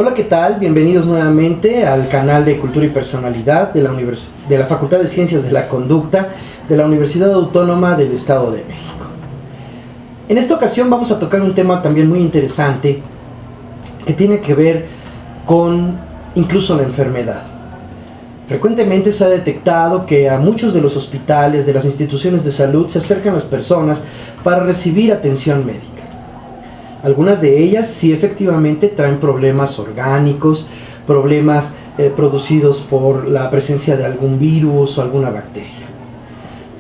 Hola, ¿qué tal? Bienvenidos nuevamente al canal de Cultura y Personalidad de la Facultad de Ciencias de la Conducta de la Universidad Autónoma del Estado de México. En esta ocasión vamos a tocar un tema también muy interesante que tiene que ver con incluso la enfermedad. Frecuentemente se ha detectado que a muchos de los hospitales, de las instituciones de salud, se acercan las personas para recibir atención médica. Algunas de ellas sí efectivamente traen problemas orgánicos, problemas producidos por la presencia de algún virus o alguna bacteria.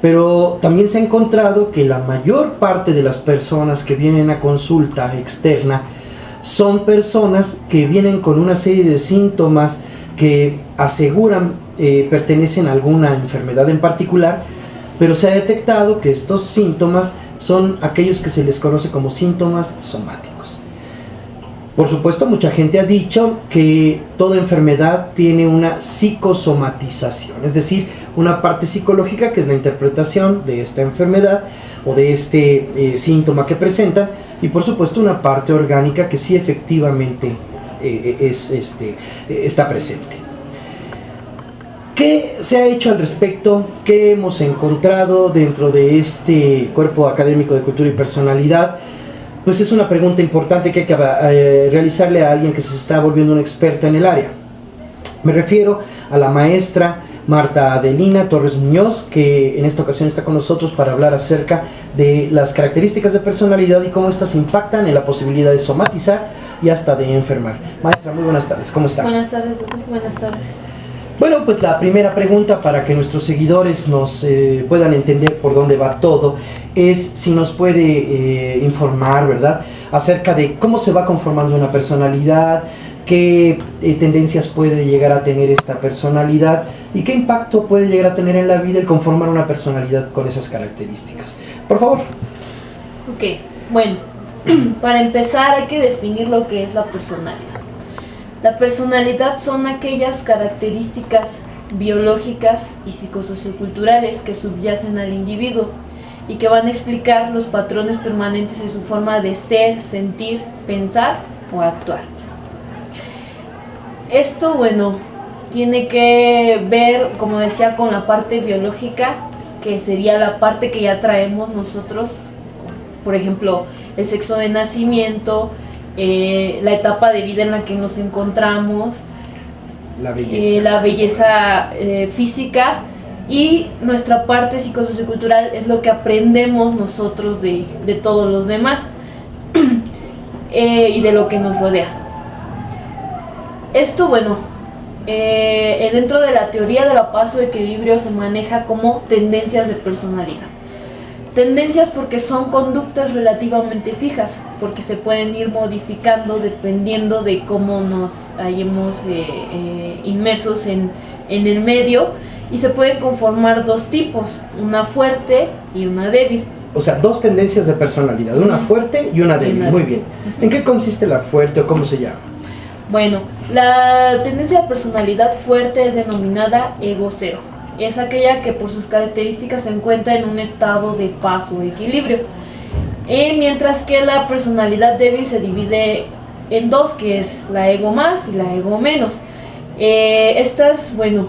Pero también se ha encontrado que la mayor parte de las personas que vienen a consulta externa son personas que vienen con una serie de síntomas que aseguran pertenecen a alguna enfermedad en particular, pero se ha detectado que estos síntomas son aquellos que se les conoce como síntomas somáticos. Por supuesto, mucha gente ha dicho que toda enfermedad tiene una psicosomatización, es decir, una parte psicológica que es la interpretación de esta enfermedad o de este síntoma que presentan, y por supuesto una parte orgánica que sí efectivamente está presente. ¿Qué se ha hecho al respecto? ¿Qué hemos encontrado dentro de este cuerpo académico de cultura y personalidad? Pues es una pregunta importante que hay que realizarle a alguien que se está volviendo una experta en el área. Me refiero a la maestra Marta Adelina Torres Muñoz, que en esta ocasión está con nosotros para hablar acerca de las características de personalidad y cómo estas impactan en la posibilidad de somatizar y hasta de enfermar. Maestra, muy buenas tardes, ¿cómo está? Buenas tardes, doctor. Buenas tardes. Bueno, pues la primera pregunta para que nuestros seguidores nos puedan entender por dónde va todo es si nos puede informar, ¿verdad?, acerca de cómo se va conformando una personalidad, qué tendencias puede llegar a tener esta personalidad y qué impacto puede llegar a tener en la vida el conformar una personalidad con esas características. Por favor. Ok, bueno, para empezar hay que definir lo que es la personalidad. La personalidad son aquellas características biológicas y psicosocioculturales que subyacen al individuo y que van a explicar los patrones permanentes de su forma de ser, sentir, pensar o actuar. Esto, bueno, tiene que ver, como decía, con la parte biológica, que sería la parte que ya traemos nosotros, por ejemplo, el sexo de nacimiento, la etapa de vida en la que nos encontramos, la belleza física, y nuestra parte psicosociocultural es lo que aprendemos nosotros de todos los demás y de lo que nos rodea. Esto, bueno, dentro de la teoría de la paz o equilibrio se maneja como tendencias de personalidad. Tendencias porque son conductas relativamente fijas, porque se pueden ir modificando dependiendo de cómo nos hayamos inmersos en el medio, y se pueden conformar dos tipos, una fuerte y una débil. O sea, dos tendencias de personalidad, una fuerte y una débil. Muy bien. ¿En qué consiste la fuerte o cómo se llama? Bueno, la tendencia de personalidad fuerte es denominada ego cero. Es aquella que por sus características se encuentra en un estado de paz o equilibrio. Mientras que la personalidad débil se divide en dos, que es la ego más y la ego menos. Estas, bueno,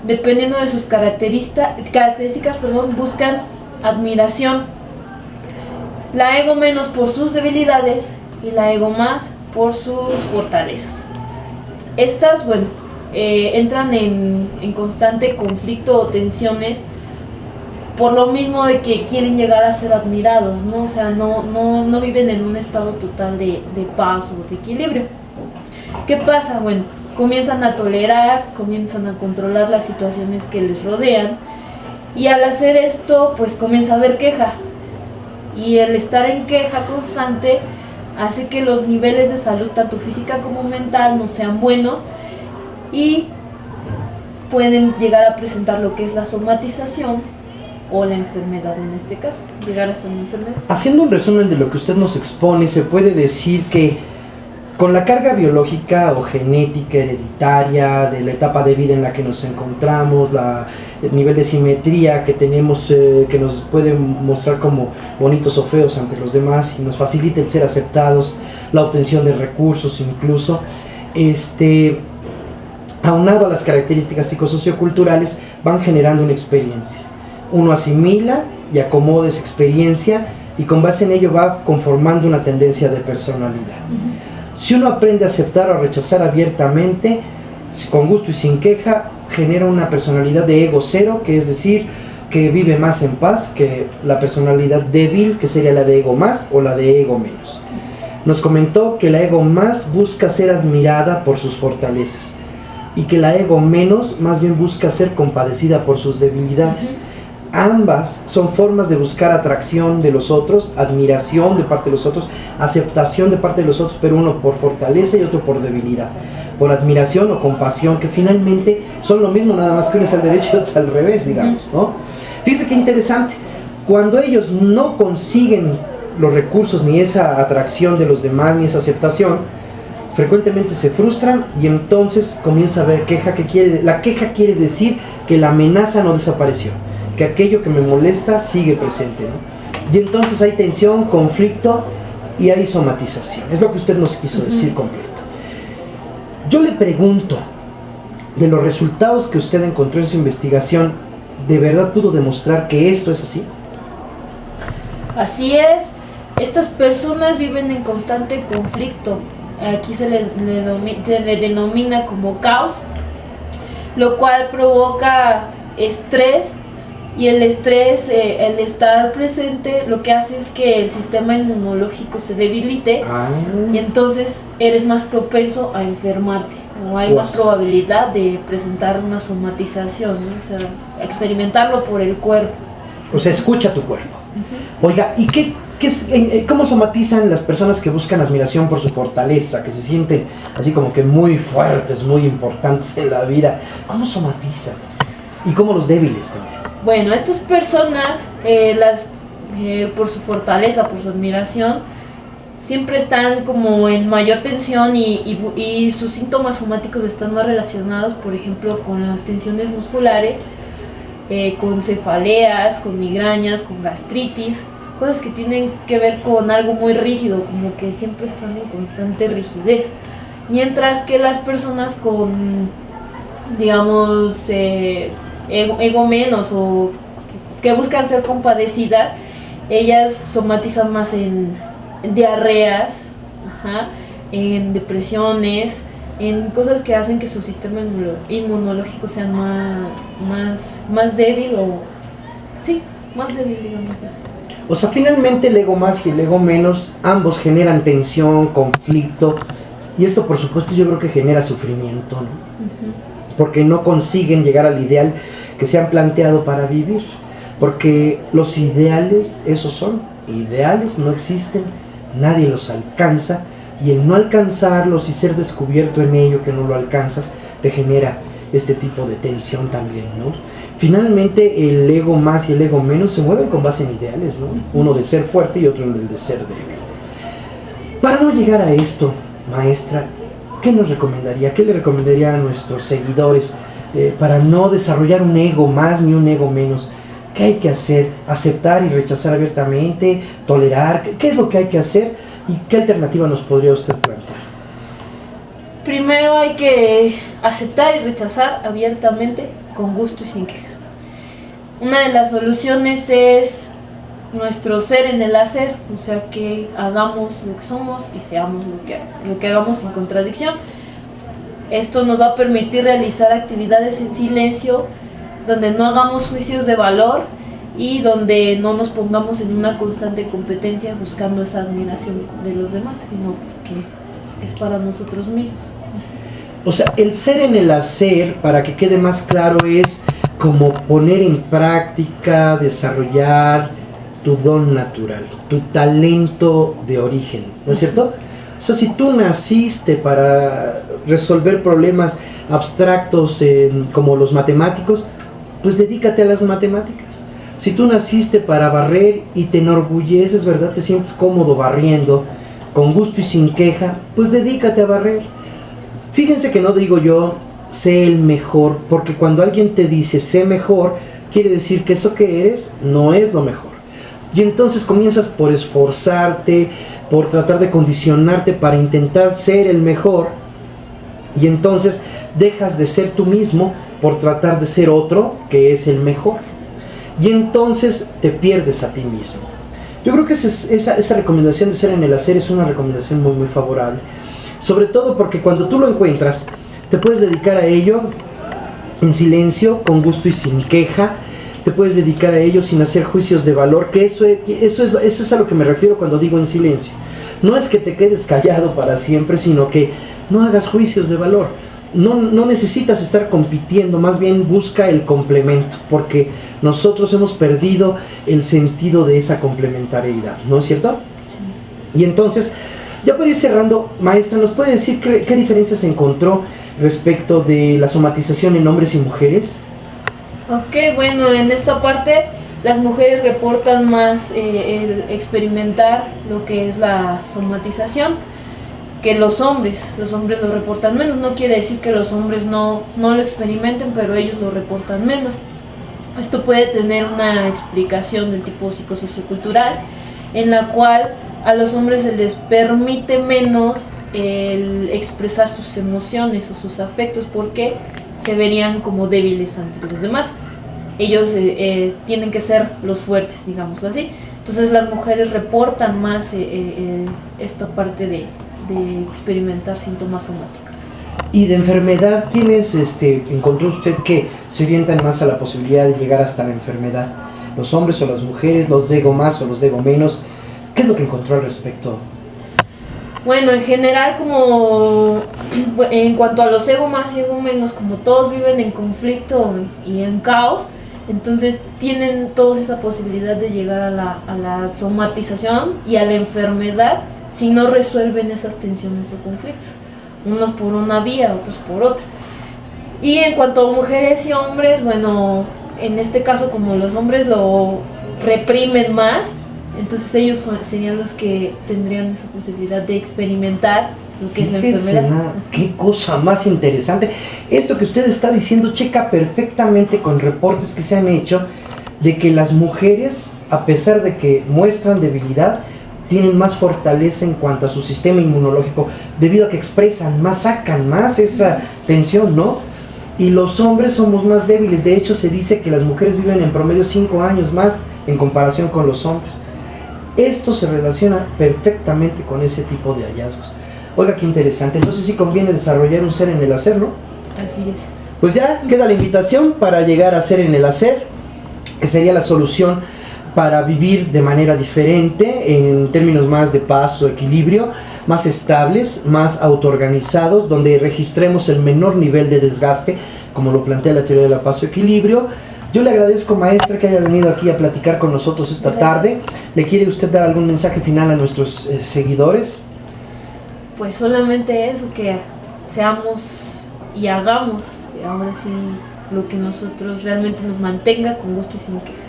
dependiendo de sus características, buscan admiración. La ego menos por sus debilidades y la ego más por sus fortalezas. Estas, bueno, entran en constante conflicto o tensiones por lo mismo de que quieren llegar a ser admirados, ¿no? O sea, no viven en un estado total de paz o de equilibrio. ¿Qué pasa? Bueno, comienzan a tolerar, comienzan a controlar las situaciones que les rodean, y al hacer esto, pues comienza a haber queja. Y el estar en queja constante hace que los niveles de salud, tanto física como mental, no sean buenos, y pueden llegar a presentar lo que es la somatización o la enfermedad, en este caso, llegar hasta una enfermedad. Haciendo un resumen de lo que usted nos expone, se puede decir que con la carga biológica o genética hereditaria de la etapa de vida en la que nos encontramos, el nivel de simetría que tenemos, que nos puede mostrar como bonitos o feos ante los demás y nos facilita el ser aceptados, la obtención de recursos incluso, aunado a las características psicosocioculturales, van generando una experiencia. Uno asimila y acomoda esa experiencia y con base en ello va conformando una tendencia de personalidad. Si uno aprende a aceptar o rechazar abiertamente, con gusto y sin queja, genera una personalidad de ego cero, que es decir, que vive más en paz que la personalidad débil, que sería la de ego más o la de ego menos. Nos comentó que la ego más busca ser admirada por sus fortalezas y que la ego menos más bien busca ser compadecida por sus debilidades. Ambas son formas de buscar atracción de los otros, admiración de parte de los otros, aceptación de parte de los otros, pero uno por fortaleza y otro por debilidad, por admiración o compasión, que finalmente son lo mismo, nada más que uno es al derecho y otro es al revés, digamos, ¿no? Fíjense qué interesante, cuando ellos no consiguen los recursos, ni esa atracción de los demás, ni esa aceptación, frecuentemente se frustran y entonces comienza a haber queja. La queja quiere decir que la amenaza no desapareció, que aquello que me molesta sigue presente, ¿no? Y entonces hay tensión, conflicto y hay somatización. Es lo que usted nos quiso decir completo. Yo le pregunto, de los resultados que usted encontró en su investigación, ¿de verdad pudo demostrar que esto es así? Así es. Estas personas viven en constante conflicto. Aquí se le denomina como caos, lo cual provoca estrés, y el estrés, el estar presente, lo que hace es que el sistema inmunológico se debilite y entonces eres más propenso a enfermarte, o hay más probabilidad de presentar una somatización, ¿no? O sea, experimentarlo por el cuerpo. O sea, escucha tu cuerpo. Oiga, ¿y cómo somatizan las personas que buscan admiración por su fortaleza, que se sienten así como que muy fuertes, muy importantes en la vida? ¿Cómo somatizan? ¿Y cómo los débiles también? Bueno, estas personas, por su fortaleza, por su admiración, siempre están como en mayor tensión y sus síntomas somáticos están más relacionados, por ejemplo, con las tensiones musculares, con cefaleas, con migrañas, con gastritis, cosas que tienen que ver con algo muy rígido, como que siempre están en constante rigidez. Mientras que las personas con, digamos, ego menos, o que buscan ser compadecidas, ellas somatizan más en diarreas, en depresiones, en cosas que hacen que su sistema inmunológico sea más débil, más débil, digamos así. O sea, finalmente el ego más y el ego menos, ambos generan tensión, conflicto, y esto por supuesto yo creo que genera sufrimiento, ¿no? Porque no consiguen llegar al ideal que se han planteado para vivir, porque los ideales, esos son ideales, no existen, nadie los alcanza, y el no alcanzarlos y ser descubierto en ello que no lo alcanzas, te genera este tipo de tensión también, ¿no? Finalmente el ego más y el ego menos se mueven con base en ideales, ¿no? Uno de ser fuerte y otro en el de ser débil. Para no llegar a esto, maestra, ¿qué nos recomendaría? ¿Qué le recomendaría a nuestros seguidores para no desarrollar un ego más ni un ego menos? ¿Qué hay que hacer? ¿Aceptar y rechazar abiertamente? ¿Tolerar? ¿Qué es lo que hay que hacer? ¿Y qué alternativa nos podría usted plantear? Primero hay que aceptar y rechazar abiertamente, con gusto y sin queja. Una de las soluciones es nuestro ser en el hacer, o sea, que hagamos lo que somos y seamos lo que hagamos sin contradicción. Esto nos va a permitir realizar actividades en silencio, donde no hagamos juicios de valor y donde no nos pongamos en una constante competencia buscando esa admiración de los demás, sino que es para nosotros mismos. O sea, el ser en el hacer, para que quede más claro, es como poner en práctica, desarrollar tu don natural, tu talento de origen, ¿no es cierto? O sea, si tú naciste para resolver problemas abstractos como los matemáticos, pues dedícate a las matemáticas. Si tú naciste para barrer y te enorgulleces, ¿verdad? Te sientes cómodo barriendo, con gusto y sin queja, pues dedícate a barrer. Fíjense que no digo yo, sé el mejor, porque cuando alguien te dice sé mejor, quiere decir que eso que eres no es lo mejor. Y entonces comienzas por esforzarte, por tratar de condicionarte para intentar ser el mejor, Y entonces dejas de ser tú mismo por tratar de ser otro que es el mejor. Y entonces te pierdes a ti mismo. Yo creo que esa recomendación de ser en el hacer es una recomendación muy muy favorable. Sobre todo porque cuando tú lo encuentras, te puedes dedicar a ello en silencio, con gusto y sin queja. Te puedes dedicar a ello sin hacer juicios de valor, que eso es a lo que me refiero cuando digo en silencio. No es que te quedes callado para siempre, sino que no hagas juicios de valor. No necesitas estar compitiendo, más bien busca el complemento, porque nosotros hemos perdido el sentido de esa complementariedad, ¿no es cierto? Sí. Y entonces, ya para ir cerrando, maestra, ¿nos puede decir qué diferencias encontró respecto de la somatización en hombres y mujeres? Ok, bueno, en esta parte las mujeres reportan más el experimentar lo que es la somatización que los hombres. Los hombres lo reportan menos, no quiere decir que los hombres no lo experimenten, pero ellos lo reportan menos. Esto puede tener una explicación del tipo psicosociocultural, en la cual a los hombres se les permite menos el expresar sus emociones o sus afectos, porque se verían como débiles ante los demás. Ellos tienen que ser los fuertes, digámoslo así. Entonces las mujeres reportan más esta parte de experimentar síntomas somáticos. Y de enfermedad, ¿quiénes encontró usted que se orientan más a la posibilidad de llegar hasta la enfermedad? ¿Los hombres o las mujeres? ¿Los de ego más o los de ego menos? ¿Qué es lo que encontró al respecto? Bueno, en general, como en cuanto a los ego más y ego menos, como todos viven en conflicto y en caos, entonces tienen todos esa posibilidad de llegar a la somatización y a la enfermedad si no resuelven esas tensiones o conflictos. Unos por una vía, otros por otra. Y en cuanto a mujeres y hombres, bueno, en este caso como los hombres lo reprimen más, entonces ellos serían los que tendrían esa posibilidad de experimentar lo que es la enfermedad. Qué cosa más interesante. Esto que usted está diciendo checa perfectamente con reportes que se han hecho de que las mujeres, a pesar de que muestran debilidad, tienen más fortaleza en cuanto a su sistema inmunológico, debido a que expresan más, sacan más esa tensión, ¿no? Y los hombres somos más débiles. De hecho, se dice que las mujeres viven en promedio 5 años más en comparación con los hombres. Esto se relaciona perfectamente con ese tipo de hallazgos. Oiga, qué interesante. Entonces sí conviene desarrollar un ser en el hacer, ¿no? Así es. Pues ya queda la invitación para llegar a ser en el hacer, que sería la solución para vivir de manera diferente, en términos más de paz o equilibrio, más estables, más autoorganizados, donde registremos el menor nivel de desgaste, como lo plantea la teoría de la paz o equilibrio. Yo le agradezco, maestra, que haya venido aquí a platicar con nosotros esta tarde. ¿Le quiere usted dar algún mensaje final a nuestros seguidores? Pues solamente eso, que seamos y hagamos ahora sí lo que nosotros realmente nos mantenga con gusto y sin queja.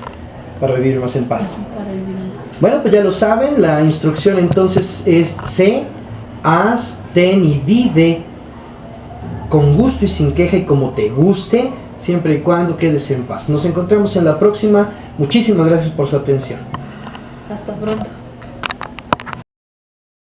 Para vivir más en paz. Para vivir en paz. Bueno, pues ya lo saben, la instrucción entonces es sé, haz, ten y vive con gusto y sin queja y como te guste, siempre y cuando quedes en paz. Nos encontramos en la próxima. Muchísimas gracias por su atención. Hasta pronto.